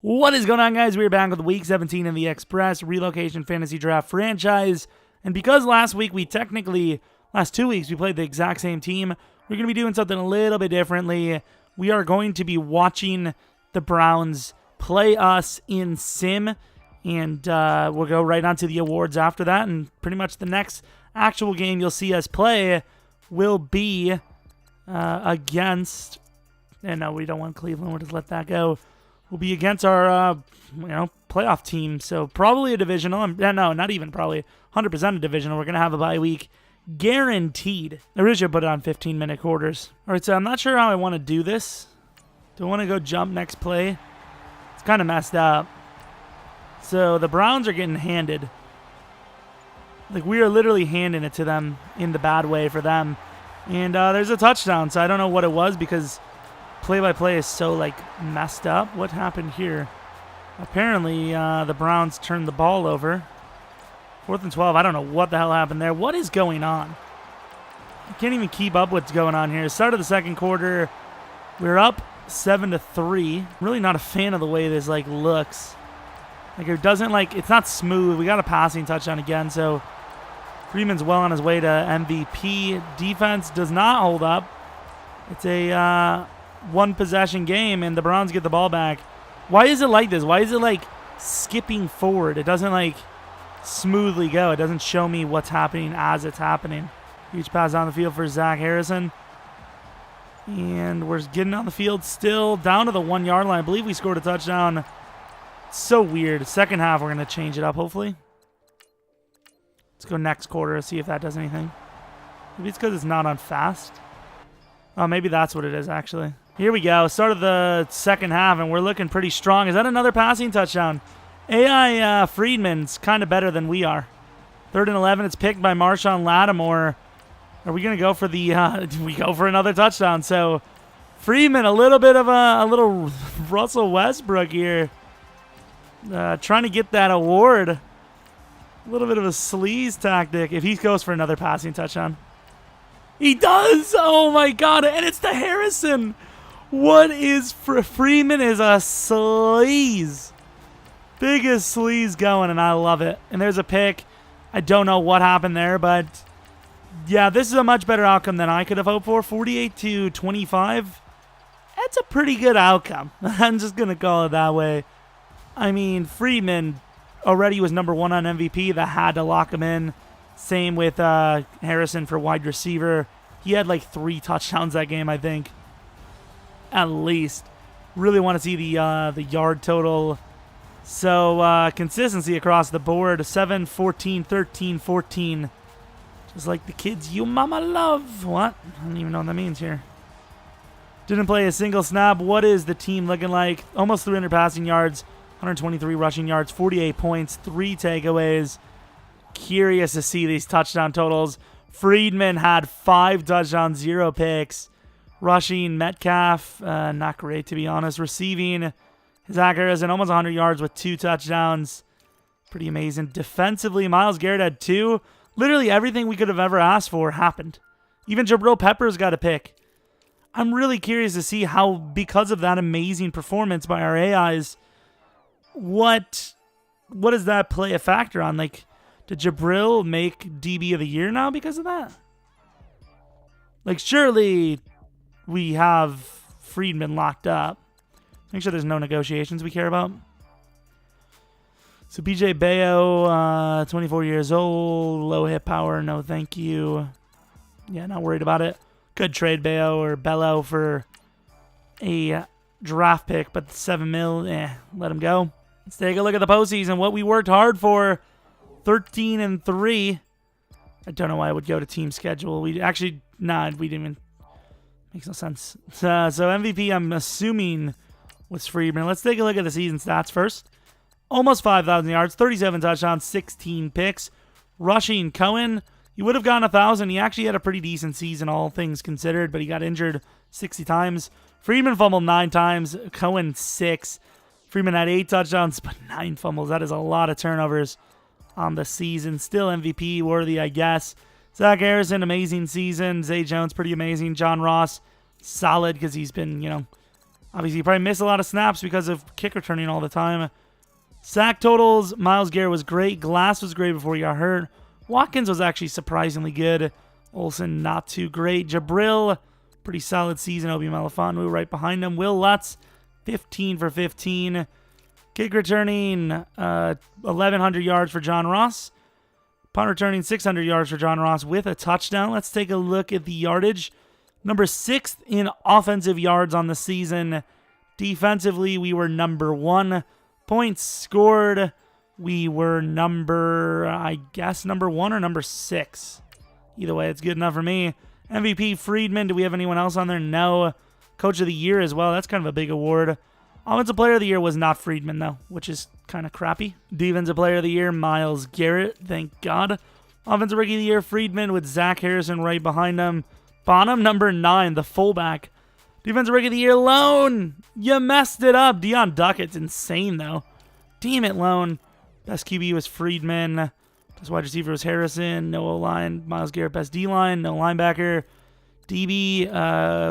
What is going on, guys? We're back with Week 17 in the Express Relocation Fantasy Draft franchise. And because last 2 weeks, we played the exact same team, we're going to be doing something a little bit differently. We are going to be watching the Browns play us in Sim. And we'll go right on to the awards after that. And pretty much the next actual game you'll see us play will be against... And no, we don't want Cleveland. We'll just let that go. Will be against our, playoff team. So probably a divisional. No, not even probably. 100% a divisional. We're going to have a bye week. Guaranteed. I really should put it on 15-minute quarters. All right, so I'm not sure how I want to do this. Do I want to go jump next play? It's kind of messed up. So the Browns are getting handed. Like, we are literally handing it to them in the bad way for them. And there's a touchdown, so I don't know what it was because play-by-play is so, messed up. What happened here? Apparently, the Browns turned the ball over. 4th and 12. I don't know what the hell happened there. What is going on? I can't even keep up what's going on here. Start of the second quarter. We're up 7-3. Really not a fan of the way this, looks. It doesn't, it's not smooth. We got a passing touchdown again, so Friedman's well on his way to MVP. Defense does not hold up. It's a one-possession game, and the Browns get the ball back. Why is it like this? Why is it, skipping forward? It doesn't, smoothly go. It doesn't show me what's happening as it's happening. Huge pass on the field for Zach Harrison. And we're getting on the field still down to the 1-yard line. I believe we scored a touchdown. It's so weird. Second half, we're going to change it up, hopefully. Let's go next quarter, see if that does anything. Maybe it's because it's not on fast. Oh, maybe that's what it is, actually. Here we go. Start of the second half, and we're looking pretty strong. Is that another passing touchdown? AI Friedman's kind of better than we are. 3rd and 11. It's picked by Marshawn Lattimore. Are we going to go for the... we go for another touchdown. So, Friedman, a little bit of a little Russell Westbrook here. Trying to get that award. A little bit of a sleaze tactic if he goes for another passing touchdown. He does! Oh, my God. And it's the Harrison. What is... Friedman is a sleaze. Biggest sleaze going, and I love it. And there's a pick. I don't know what happened there, but... Yeah, this is a much better outcome than I could have hoped for. 48-25. That's a pretty good outcome. I'm just going to call it that way. I mean, Friedman already was number 1 on MVP. That had to lock him in. Same with Harrison for wide receiver. He had 3 touchdowns that game, I think. At least. Really want to see the yard total. So, consistency across the board. 7, 14, 13, 14. Just like the kids you mama love. What? I don't even know what that means here. Didn't play a single snap. What is the team looking like? Almost 300 passing yards. 123 rushing yards. 48 points. 3 takeaways. Curious to see these touchdown totals. Friedman had 5 touchdowns, 0 picks. Rushing, Metcalf, not great to be honest. Receiving, Zach Harrison, almost 100 yards with 2 touchdowns. Pretty amazing. Defensively, Myles Garrett had 2. Literally everything we could have ever asked for happened. Even Jeromepkr's got a pick. I'm really curious to see how, because of that amazing performance by our AIs, what does that play a factor on? Did Jabril make DB of the year now because of that? Surely we have Friedman locked up. Make sure there's no negotiations we care about. So BJ Bayo, 24 years old, low hit power, no thank you. Yeah, not worried about it. Could trade Bayo or Bello for a draft pick, but 7 mil, let him go. Let's take a look at the postseason, what we worked hard for. 13-3. I don't know why I would go to team schedule. We actually, we didn't even. Makes no sense. So MVP, I'm assuming, was Friedman. Let's take a look at the season stats first. Almost 5,000 yards, 37 touchdowns, 16 picks. Rushing, Cohen, he would have gotten 1,000. He actually had a pretty decent season, all things considered, but he got injured 60 times. Friedman fumbled 9 times. Cohen, 6. Friedman had 8 touchdowns, but 9 fumbles. That is a lot of turnovers on the season. Still MVP worthy, I guess. Zach Harrison, amazing season. Zay Jones, pretty amazing. John Ross, solid because he's been, Obviously, he probably missed a lot of snaps because of kick returning all the time. Sack totals, Myles Garrett was great. Glass was great before he got hurt. Watkins was actually surprisingly good. Olsen, not too great. Jabril, pretty solid season. Obi Melifonwu right behind him. Will Lutz, 15 for 15. Kick returning, 1,100 yards for John Ross. Punt returning, 600 yards for John Ross with a touchdown. Let's take a look at the yardage. Number 6th in offensive yards on the season. Defensively, we were number 1. Points scored, we were number 1 or number 6. Either way, it's good enough for me. MVP, Friedman. Do we have anyone else on there? No. Coach of the Year as well. That's kind of a big award. Offensive Player of the Year was not Friedman, though, which is kind of crappy. Defensive Player of the Year, Myles Garrett. Thank God. Offensive Rookie of the Year, Friedman with Zach Harrison right behind him. Bonham, number 9, the fullback. Defensive Rookie of the Year, Lone. You messed it up. Deion Duckett's insane, though. Damn it, Lone. Best QB was Friedman. Best wide receiver was Harrison. No O-line. Myles Garrett, best D-line. No linebacker. DB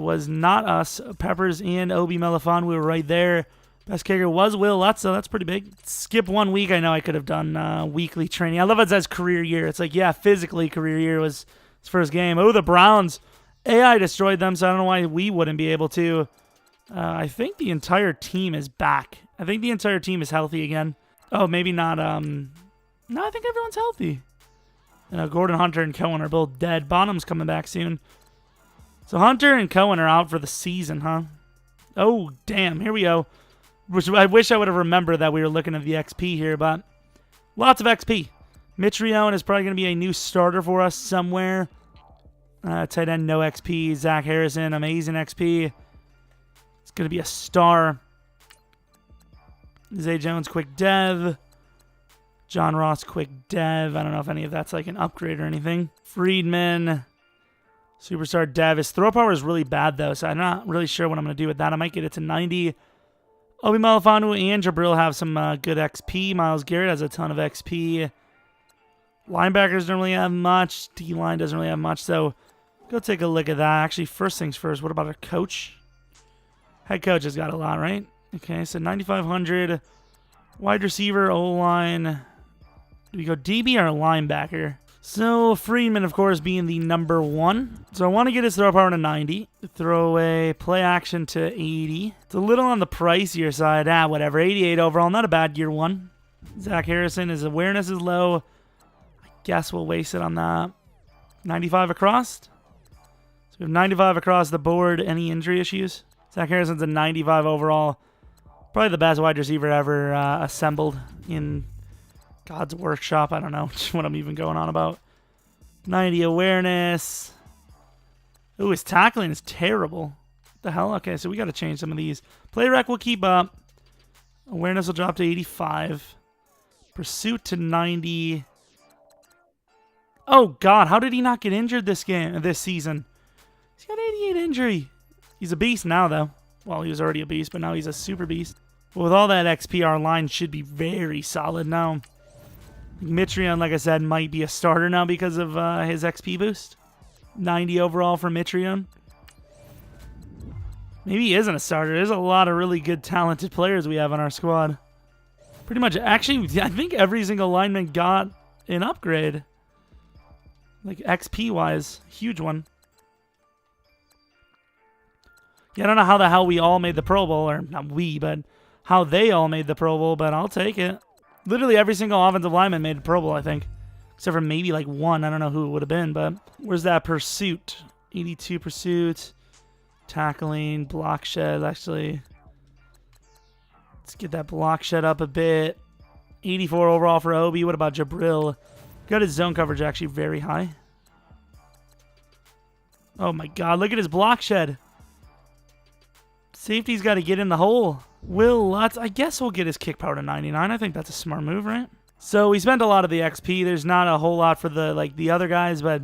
was not us. Peppers and Obi Melifonwu were right there. Best kicker was Will Lutz, so that's pretty big. Skip 1 week. I know I could have done weekly training. I love it says career year. It's like, yeah, physically career year was his first game. Oh, the Browns. AI destroyed them, so I don't know why we wouldn't be able to. I think the entire team is back. I think the entire team is healthy again. Oh, maybe not. No, I think everyone's healthy. Gordon, Hunter, and Cohen are both dead. Bonham's coming back soon. So Hunter and Cohen are out for the season, huh? Oh, damn. Here we go. I wish I would have remembered that we were looking at the XP here, but lots of XP. Mitrione is probably going to be a new starter for us somewhere. Tight end, no XP. Zach Harrison, amazing XP. It's going to be a star. Zay Jones, quick dev. John Ross, quick dev. I don't know if any of that's like an upgrade or anything. Friedman, superstar dev. His throw power is really bad, though, so I'm not really sure what I'm going to do with that. I might get it to 90. Obi Melifonwu and Jabril have some good XP. Myles Garrett has a ton of XP. Linebackers don't really have much. D-line doesn't really have much, so go take a look at that. Actually, first things first, what about our coach? Head coach has got a lot, right? Okay, so 9,500. Wide receiver, O-line. Do we go DB or linebacker? So Friedman, of course, being the number 1. So I want to get his throw power to 90. Throw away play action to 80. It's a little on the pricier side. Whatever. 88 overall. Not a bad year 1. Zach Harrison, his awareness is low. I guess we'll waste it on that. 95 across. So we have 95 across the board. Any injury issues? Zach Harrison's a 95 overall. Probably the best wide receiver ever assembled in God's workshop. I don't know what I'm even going on about. 90 awareness. Ooh, his tackling is terrible. What the hell? Okay, so we got to change some of these. Play rec will keep up. Awareness will drop to 85. Pursuit to 90. Oh, God. How did he not get injured this season? He's got 88 injury. He's a beast now, though. Well, he was already a beast, but now he's a super beast. But with all that XP, our line should be very solid now. Mitrione, like I said, might be a starter now because of his XP boost. 90 overall for Mitrione. Maybe he isn't a starter. There's a lot of really good, talented players we have on our squad. Pretty much, actually, I think every single lineman got an upgrade. Like XP-wise. Huge one. Yeah, I don't know how the hell we all made the Pro Bowl, or not we, but how they all made the Pro Bowl, but I'll take it. Literally every single offensive lineman made the Pro Bowl, I think. Except for maybe like one. I don't know who it would have been, but where's that pursuit? 82 pursuit. Tackling, block shed, actually. Let's get that block shed up a bit. 84 overall for Obi. What about Jabril? Got his zone coverage actually very high. Oh my God, look at his block shed. Safety's got to get in the hole. Will Lutz, I guess we'll get his kick power to 99. I think that's a smart move, right? So we spent a lot of the XP. There's not a whole lot for the other guys, but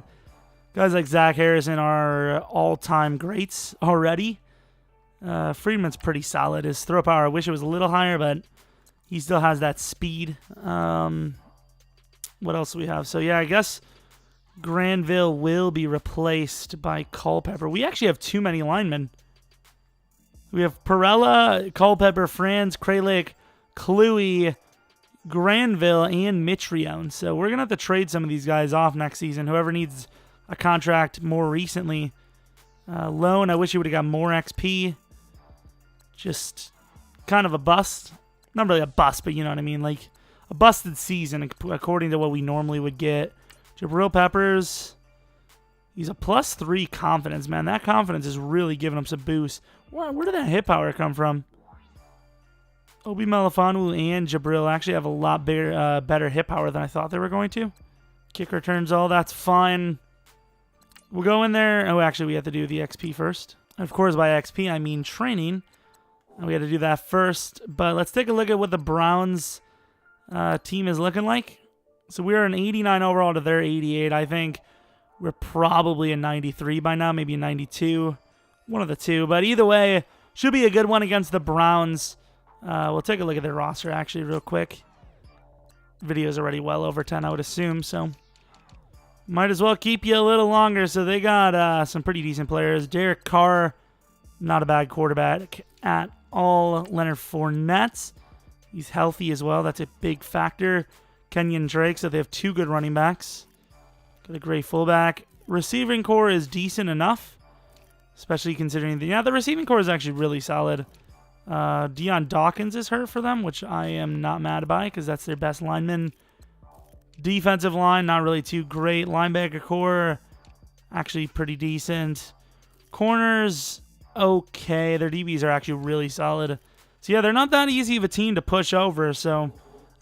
guys like Zach Harrison are all-time greats already. Friedman's pretty solid. His throw power, I wish it was a little higher, but he still has that speed. What else do we have? So yeah, I guess Granville will be replaced by Culpepper. We actually have too many linemen. We have Perella, Culpepper, Franz, Kralik, Cluey, Granville, and Mitrione. So we're going to have to trade some of these guys off next season. Whoever needs a contract more recently. Loan, I wish he would have got more XP. Just kind of a bust. Not really a bust, but you know what I mean. Like a busted season according to what we normally would get. Jabril Peppers. He's a +3 confidence, man. That confidence is really giving him some boost. Where did that hit power come from? Obi Melifonwu and Jabril actually have a lot better hit power than I thought they were going to. Kick returns all, that's fine. We'll go in there. Oh, actually, we have to do the XP first. Of course, by XP, I mean training. We had to do that first. But let's take a look at what the Browns team is looking like. So we're an 89 overall to their 88. I think we're probably a 93 by now, maybe a 92. One of the two. But either way, should be a good one against the Browns. We'll take a look at their roster, actually, real quick. Video's already well over 10, I would assume, so might as well keep you a little longer. So they got some pretty decent players. Derek Carr, not a bad quarterback at all. Leonard Fournette, he's healthy as well. That's a big factor. Kenyon Drake, so they have two good running backs. Got a great fullback. Receiving core is decent enough, especially considering the receiving core is actually really solid. Deion Dawkins is hurt for them, which I am not mad by because that's their best lineman. Defensive line, not really too great. Linebacker core, actually pretty decent. Corners, okay. Their DBs are actually really solid. So yeah, they're not that easy of a team to push over, so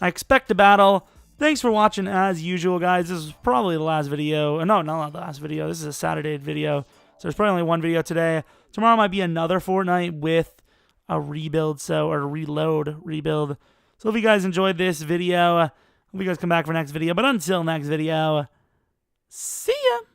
I expect a battle. Thanks for watching as usual, guys. This is probably the last video. No, not the last video. This is a Saturday video, so there's probably only one video today. Tomorrow might be another Fortnite with a rebuild, or a rebuild. So if you guys enjoyed this video, hope you guys come back for next video. But until next video, see ya!